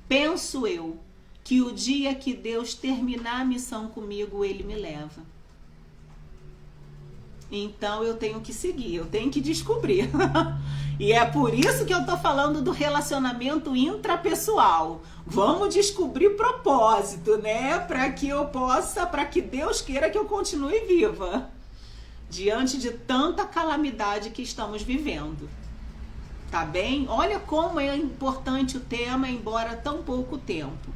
Penso eu que o dia que Deus terminar a missão comigo, Ele me leva. Então eu tenho que seguir, eu tenho que descobrir. E é por isso que eu tô falando do relacionamento intrapessoal. Vamos descobrir propósito, né? Para que eu possa, para que Deus queira que eu continue viva. Diante de tanta calamidade que estamos vivendo. Tá bem? Olha como é importante o tema, embora tão pouco tempo.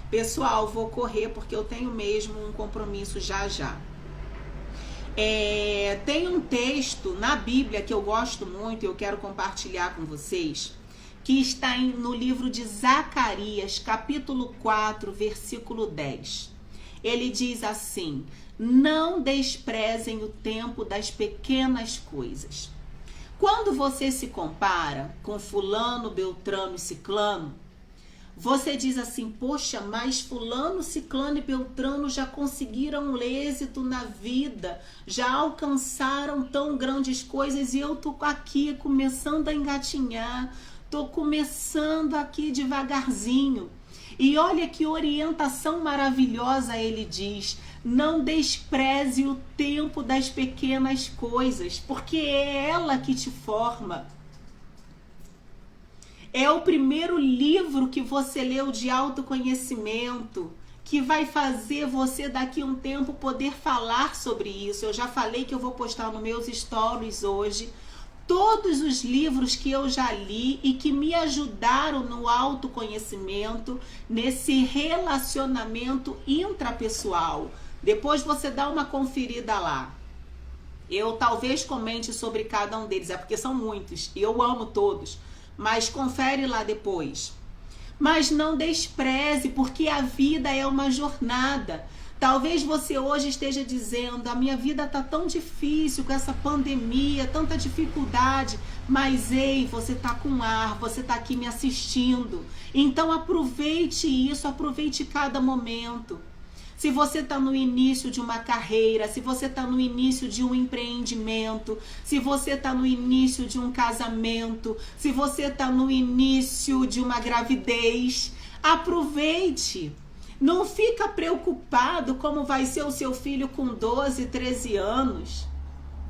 Pessoal, vou correr porque eu tenho mesmo um compromisso já já. Tem um texto na Bíblia que eu gosto muito e eu quero compartilhar com vocês, que está no livro de Zacarias, capítulo 4, versículo 10. Ele diz assim: não desprezem o tempo das pequenas coisas. Quando você se compara com fulano, beltrano e ciclano, você diz assim: poxa, mas fulano, ciclano e beltrano já conseguiram êxito na vida, já alcançaram tão grandes coisas e eu tô aqui começando a engatinhar, tô começando aqui devagarzinho. E olha que orientação maravilhosa ele diz: não despreze o tempo das pequenas coisas, porque é ela que te forma. É o primeiro livro que você leu de autoconhecimento que vai fazer você daqui a um tempo poder falar sobre isso. Eu já falei que eu vou postar nos meus stories hoje todos os livros que eu já li e que me ajudaram no autoconhecimento, nesse relacionamento intrapessoal. Depois você dá uma conferida lá. Eu talvez comente sobre cada um deles, é porque são muitos e eu amo todos. Mas confere lá depois. Mas não despreze, porque a vida é uma jornada. Talvez você hoje esteja dizendo: a minha vida está tão difícil com essa pandemia, tanta dificuldade. Mas ei, você está com ar, você está aqui me assistindo. Então aproveite isso, aproveite cada momento. Se você está no início de uma carreira, se você está no início de um empreendimento, se você está no início de um casamento, se você está no início de uma gravidez, aproveite. Não fica preocupado como vai ser o seu filho com 12, 13 anos.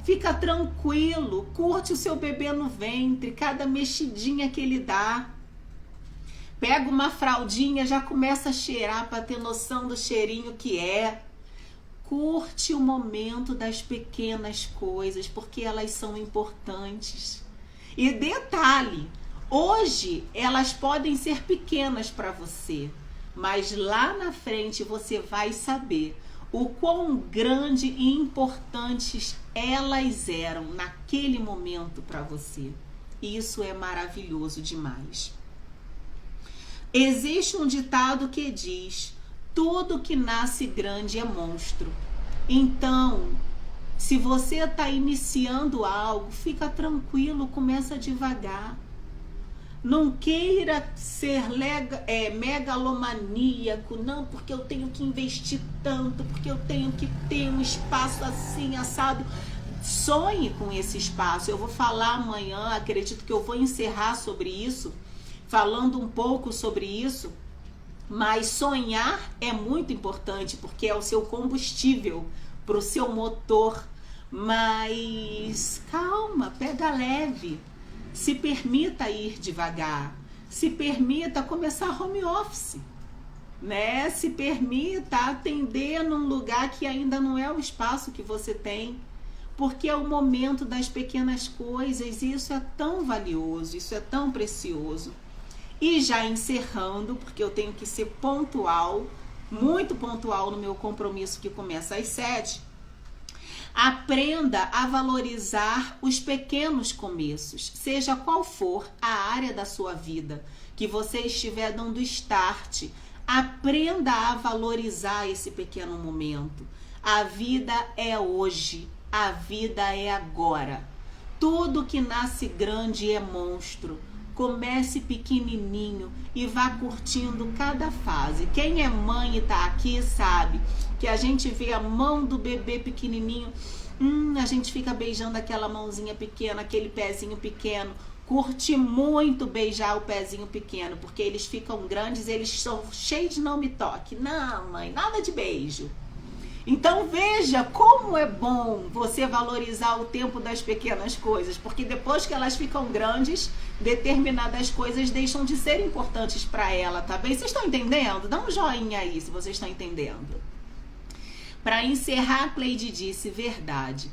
Fica tranquilo, curte o seu bebê no ventre, cada mexidinha que ele dá. Pega uma fraldinha, já começa a cheirar para ter noção do cheirinho que é. Curte o momento das pequenas coisas, porque elas são importantes. E detalhe, Hoje elas podem ser pequenas para você, mas lá na frente você vai saber o quão grande e importantes elas eram naquele momento para você. Isso é maravilhoso demais. Existe um ditado que diz: tudo que nasce grande é monstro. Então, se você está iniciando algo, fica tranquilo, começa devagar. Não queira ser megalomaníaco, não, porque eu tenho que investir tanto, porque eu tenho que ter um espaço assim, assado. Sonhe com esse espaço. Eu vou falar amanhã, acredito que eu vou encerrar sobre isso, falando um pouco sobre isso, mas sonhar é muito importante, porque é o seu combustível para o seu motor. Mas calma, pega leve. Se permita ir devagar, se permita começar home office, né? Se permita atender num lugar que ainda não é o espaço que você tem, porque é o momento das pequenas coisas e isso é tão valioso, isso é tão precioso. E já encerrando, porque eu tenho que ser pontual, muito pontual no meu compromisso que começa às 7. Aprenda a valorizar os pequenos começos, seja qual for a área da sua vida que você estiver dando start. Aprenda a valorizar esse pequeno momento. A vida é hoje, a vida é agora. Tudo que nasce grande é monstro. Comece pequenininho e vá curtindo cada fase. Quem é mãe e tá aqui sabe que a gente vê a mão do bebê pequenininho, a gente fica beijando aquela mãozinha pequena, aquele pezinho pequeno. Curte muito beijar o pezinho pequeno, porque eles ficam grandes, eles são cheios de não me toque. Não, mãe, nada de beijo. Então veja como é bom você valorizar o tempo das pequenas coisas, porque depois que elas ficam grandes, determinadas coisas deixam de ser importantes para ela, tá bem? Vocês estão entendendo? Dá um joinha aí se vocês estão entendendo. Para encerrar, a Cleide disse: verdade.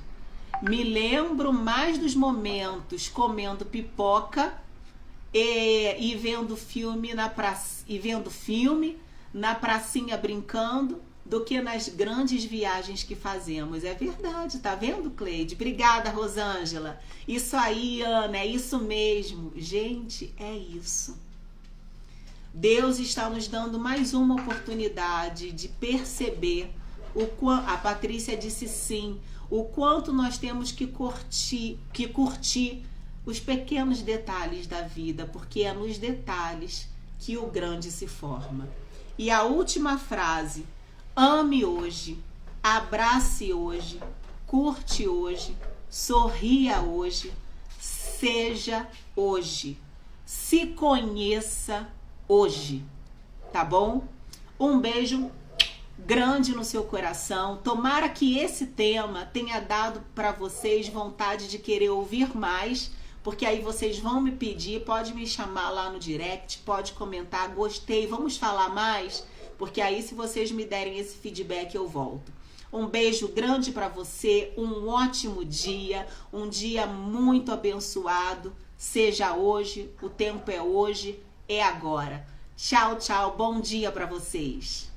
Me lembro mais dos momentos comendo pipoca e vendo filme na pracinha brincando, do que nas grandes viagens que fazemos. É verdade, tá vendo, Cleide? Obrigada, Rosângela. Isso aí, Ana, é isso mesmo. Gente, é isso. Deus está nos dando mais uma oportunidade de perceber a Patrícia disse sim, o quanto nós temos que curtir os pequenos detalhes da vida, porque é nos detalhes que o grande se forma. E a última frase: ame hoje, abrace hoje, curte hoje, sorria hoje, seja hoje, se conheça hoje, tá bom? Um beijo grande no seu coração. Tomara que esse tema tenha dado para vocês vontade de querer ouvir mais, porque aí vocês vão me pedir, pode me chamar lá no direct, pode comentar, gostei, vamos falar mais, porque aí se vocês me derem esse feedback eu volto. Um beijo grande para você, um ótimo dia, um dia muito abençoado, seja hoje, o tempo é hoje, é agora. Tchau, tchau, bom dia para vocês.